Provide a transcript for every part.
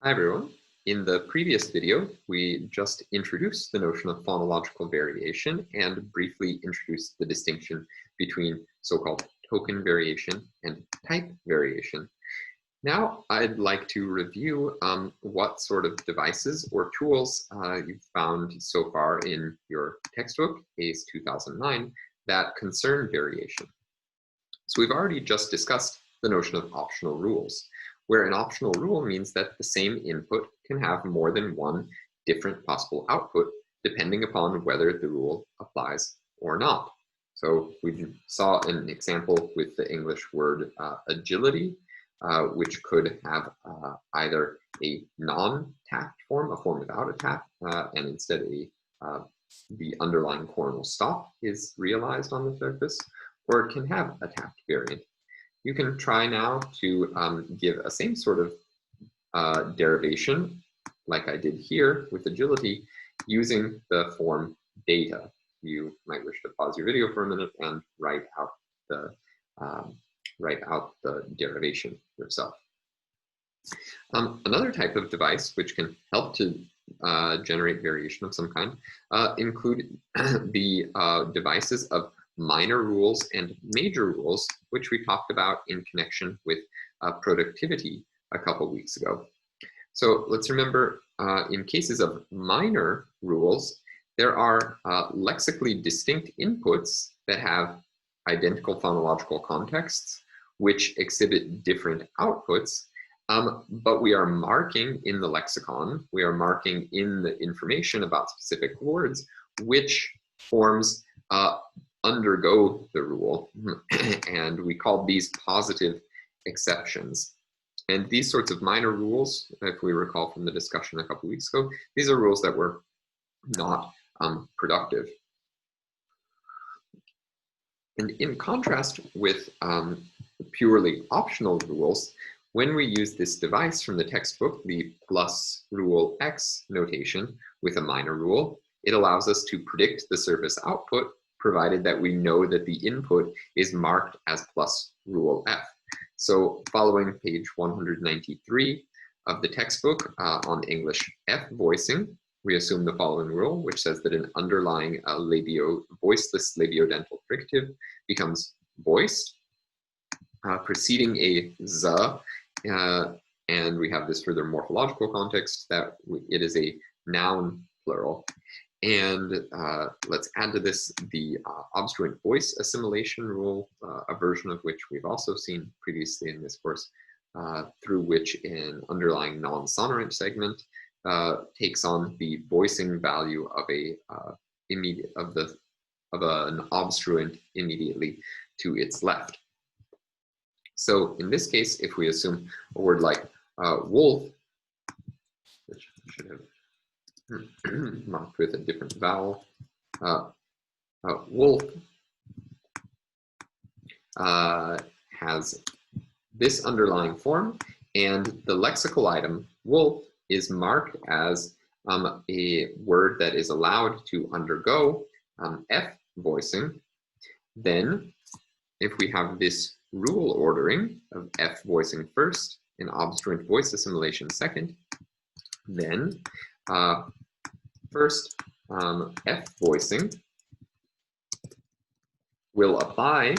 Hi everyone. In the previous video, we just introduced the notion of phonological variation and briefly introduced the distinction between so-called token variation and type variation. Now I'd like to review what sort of devices or tools you've found so far in your textbook, ACE 2009, that concern variation. So we've already just discussed the notion of optional rules, where an optional rule means that the same input can have more than one different possible output, depending upon whether the rule applies or not. So we saw an example with the English word agility, which could have either a non-tapped form, a form without a tap, and instead the underlying coronal stop is realized on the surface, or it can have a tapped variant. You can try now to give a same sort of derivation, like I did here with agility, using the form data. You might wish to pause your video for a minute and write out the derivation yourself. Another type of device which can help to generate variation of some kind include the devices of minor rules and major rules, which we talked about in connection with productivity a couple weeks ago. So let's remember, in cases of minor rules, there are lexically distinct inputs that have identical phonological contexts, which exhibit different outputs, but we are marking in the lexicon, we are marking in the information about specific words, which forms undergo the rule, and we call these positive exceptions. And these sorts of minor rules, if we recall from the discussion a couple weeks ago, these are rules that were not productive. And in contrast with purely optional rules, when we use this device from the textbook, the plus rule X notation with a minor rule, it allows us to predict the surface output, provided that we know that the input is marked as plus rule F. So following page 193 of the textbook on English F voicing, we assume the following rule, which says that an underlying voiceless labiodental fricative becomes voiced, preceding a z, and we have this further morphological context that it is a noun plural. And let's add to this the obstruent voice assimilation rule, a version of which we've also seen previously in this course, through which an underlying non-sonorant segment takes on the voicing value of an obstruent immediately to its left. So in this case, if we assume a word like wolf, which should have marked with a different vowel, wolf has this underlying form, and the lexical item wolf is marked as a word that is allowed to undergo F voicing. Then, if we have this rule ordering of F voicing first and obstruent voice assimilation second, then first F voicing will apply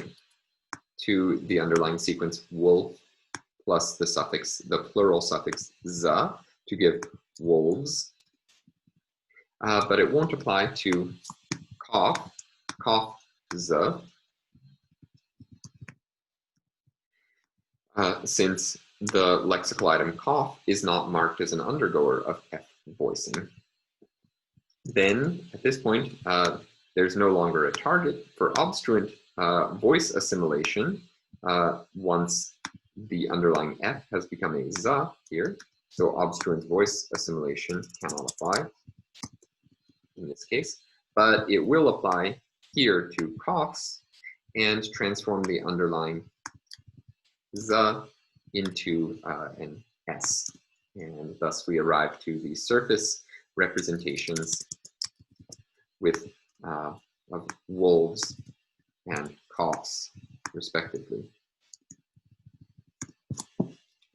to the underlying sequence wolf plus the plural suffix za to give wolves, but it won't apply to cough, za, since the lexical item cough is not marked as an undergoer of F voicing. Then, at this point, there's no longer a target for obstruent voice assimilation once the underlying F has become a za here. So obstruent voice assimilation cannot apply in this case, but it will apply here to coughs and transform the underlying za into an S. And thus we arrive to the surface representations with of wolves and coughs, respectively.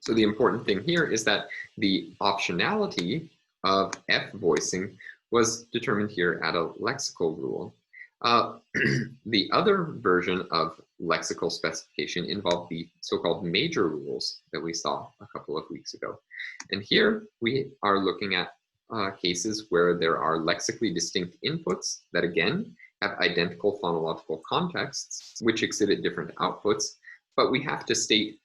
So the important thing here is that the optionality of F voicing was determined here at a lexical rule. The other version of lexical specification involved the so-called major rules that we saw a couple of weeks ago. And here we are looking at cases where there are lexically distinct inputs that again have identical phonological contexts which exhibit different outputs, but we have to state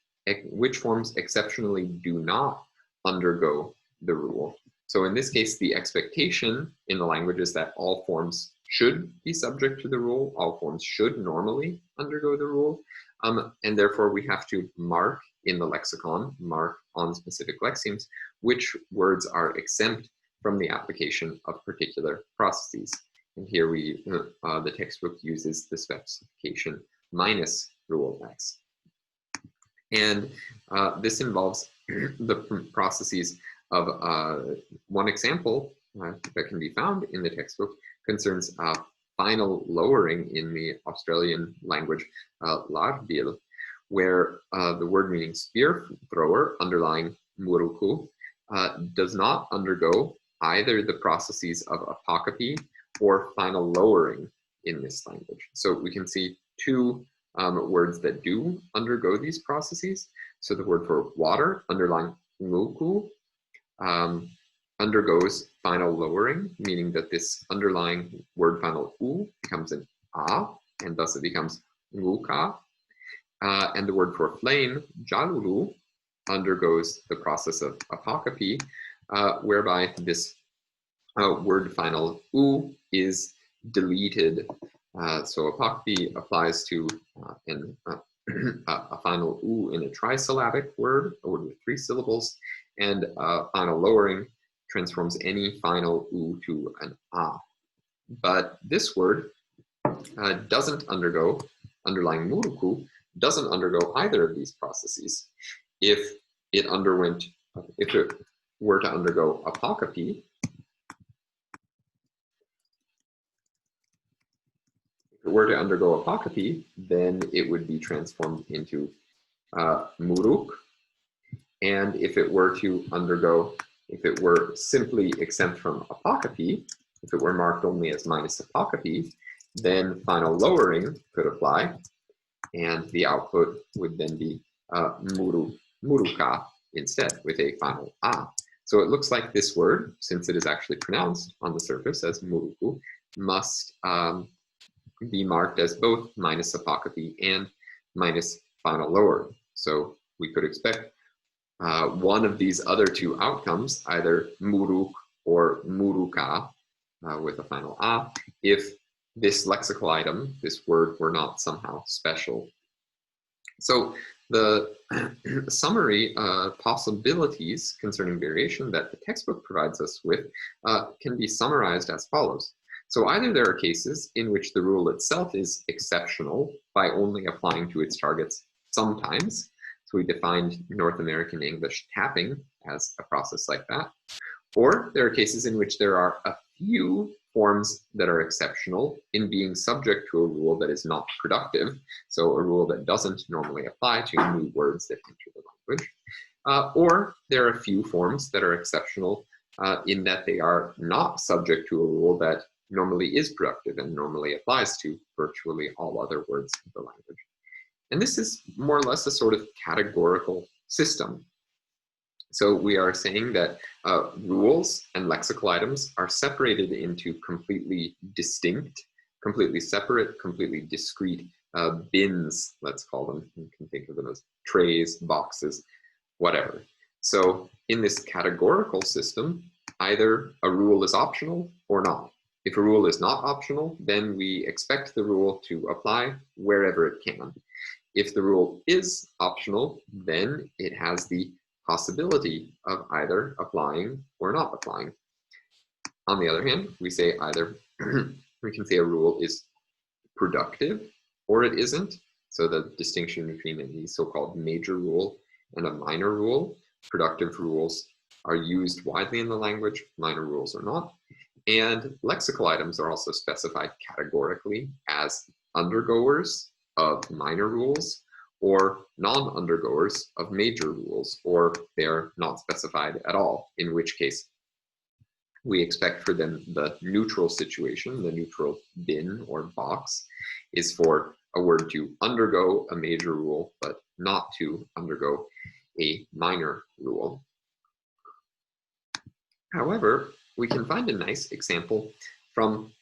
which forms exceptionally do not undergo the rule. So in this case, the expectation in the language is that all forms should be subject to the rule, all forms should normally undergo the rule, and therefore we have to mark in the lexicon, mark on specific lexemes, which words are exempt from the application of particular processes. And here the textbook uses the specification minus rule X. And this involves the processes of one example that can be found in the textbook concerns final lowering in the Australian language larbil, where the word meaning spear thrower, underlying muruku, does not undergo either the processes of apocopy or final lowering in this language. So we can see two words that do undergo these processes. So the word for water, underlying nguku, undergoes final lowering, meaning that this underlying word final u becomes an a, and thus it becomes nguka. And the word for flame, jalulu, undergoes the process of apocopy, whereby this word final u is deleted. So apocopy applies to a final u in a trisyllabic word, a word with 3 syllables, and final lowering transforms any final u to an a. But this word doesn't undergo, underlying muruku, doesn't undergo either of these processes. If it were to undergo apocopy, then it would be transformed into muruk. And if it were simply exempt from apocopy, if it were marked only as minus apocopy, then final lowering could apply, and the output would then be muruka instead, with a final a. So it looks like this word, since it is actually pronounced on the surface as muruku, must be marked as both minus apocopy and minus final lowering. So we could expect one of these other two outcomes, either muruk or muruka with a final a, if this lexical item, this word, were not somehow special. So the summary possibilities concerning variation that the textbook provides us with can be summarized as follows. So either there are cases in which the rule itself is exceptional by only applying to its targets sometimes. So we defined North American English tapping as a process like that. Or there are cases in which there are a few forms that are exceptional in being subject to a rule that is not productive, so a rule that doesn't normally apply to new words that enter the language. Or there are a few forms that are exceptional in that they are not subject to a rule that normally is productive and normally applies to virtually all other words in the language. And this is more or less a sort of categorical system. So we are saying that rules and lexical items are separated into completely distinct, completely separate, completely discrete bins, let's call them. You can think of them as trays, boxes, whatever. So in this categorical system, either a rule is optional or not. If a rule is not optional, then we expect the rule to apply wherever it can. If the rule is optional, then it has the possibility of either applying or not applying. On the other hand, we say either we can say a rule is productive or it isn't. So the distinction between the so-called major rule and a minor rule. Productive rules are used widely in the language, minor rules are not. And lexical items are also specified categorically as undergoers of minor rules or non-undergoers of major rules, or they're not specified at all, in which case we expect for them the neutral situation, the neutral bin or box, is for a word to undergo a major rule, but not to undergo a minor rule. However, we can find a nice example from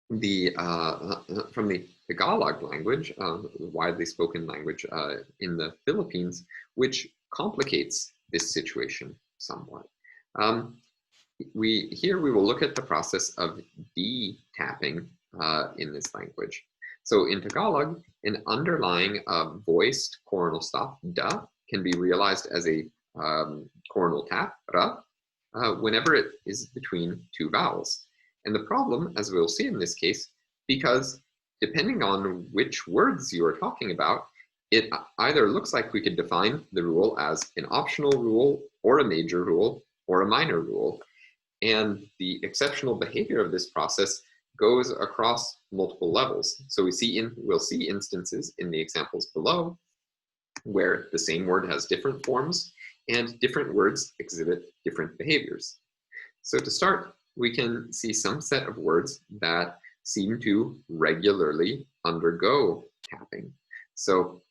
the Tagalog language, widely spoken language in the Philippines, which complicates this situation somewhat. Here we will look at the process of D-tapping in this language. So in Tagalog, an underlying voiced coronal stop, da, can be realized as a coronal tap, ra, whenever it is between two vowels. And the problem, as we'll see in this case, because depending on which words you are talking about, it either looks like we could define the rule as an optional rule or a major rule or a minor rule. And the exceptional behavior of this process goes across multiple levels. So we'll see instances in the examples below where the same word has different forms and different words exhibit different behaviors. So to start, we can see some set of words that seem to regularly undergo tapping. So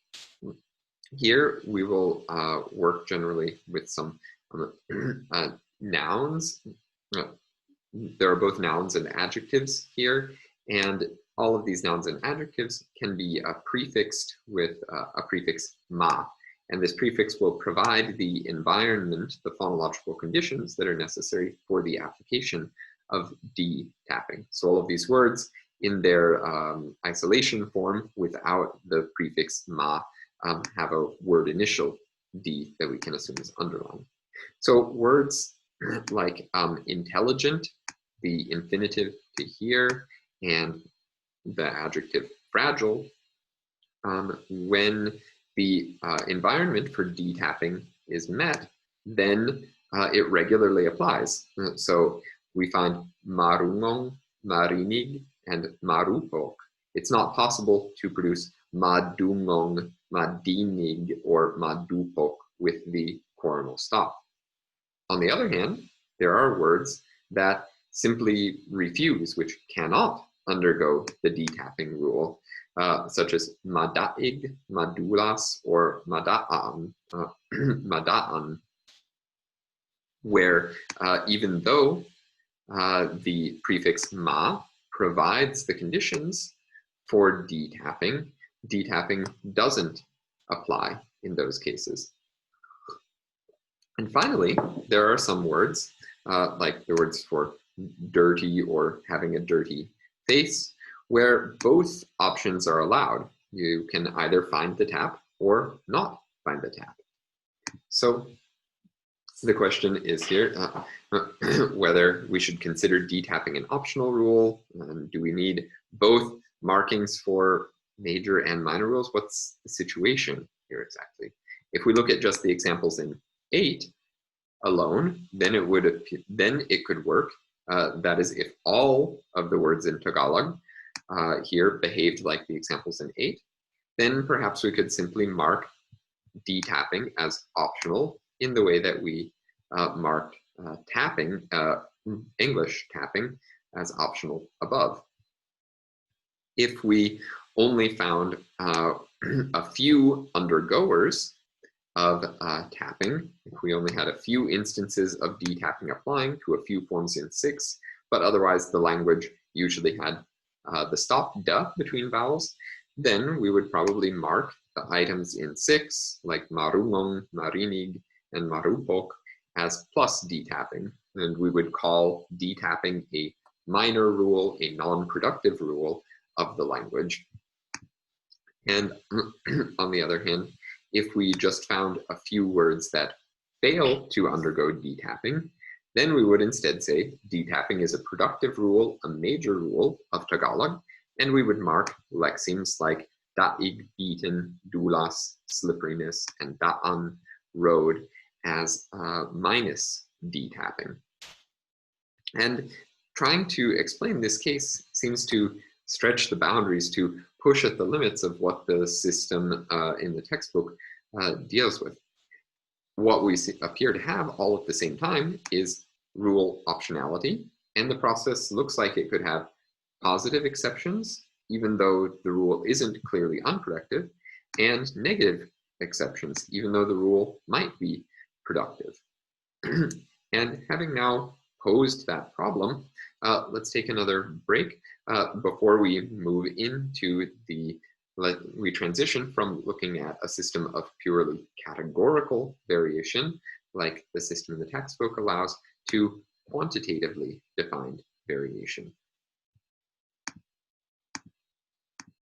here we will work generally with some nouns. There are both nouns and adjectives here, and all of these nouns and adjectives can be prefixed with a prefix ma. And this prefix will provide the environment, the phonological conditions that are necessary for the application of D tapping. So all of these words in their isolation form without the prefix ma have a word initial D that we can assume is underlined. So words like intelligent, the infinitive to hear, and the adjective fragile, when the environment for D-tapping is met, then it regularly applies. So we find marunong, marinig, and marupok. It's not possible to produce madungong, madinig, or madupok with the coronal stop. On the other hand, there are words that simply refuse, which cannot undergo the D-tapping rule, such as madaig, madulas, or madaan, madaan, where even though the prefix ma provides the conditions for D-tapping, D-tapping doesn't apply in those cases. And finally, there are some words, like the words for dirty or having a dirty face, where both options are allowed. You can either find the tap or not find the tap. So the question is here whether we should consider D-tapping an optional rule. Do we need both markings for major and minor rules? What's the situation here exactly? If we look at just the examples in 8 alone, then it could work. That is, if all of the words in Tagalog here behaved like the examples in 8, then perhaps we could simply mark D-tapping as optional in the way that we marked tapping, English tapping, as optional above. If we only found a few undergoers of tapping, if we only had a few instances of D-tapping applying to a few forms in 6, but otherwise the language usually had the stop da between vowels, then we would probably mark the items in 6, like marunong, marinig, and marupok, as plus D-tapping, and we would call D-tapping a minor rule, a non-productive rule of the language. And on the other hand, if we just found a few words that fail to undergo D-tapping, then we would instead say D-tapping is a productive rule, a major rule of Tagalog, and we would mark lexemes like daig, beaten, dulas, slipperiness, and daan, road, as minus D-tapping. And trying to explain this case seems to stretch the boundaries to push at the limits of what the system in the textbook deals with. What we appear to have all at the same time is rule optionality, and the process looks like it could have positive exceptions, even though the rule isn't clearly unproductive, and negative exceptions, even though the rule might be productive. And having now posed that problem, let's take another break before we move into we transition from looking at a system of purely categorical variation, like the system in the textbook allows, to quantitatively defined variation.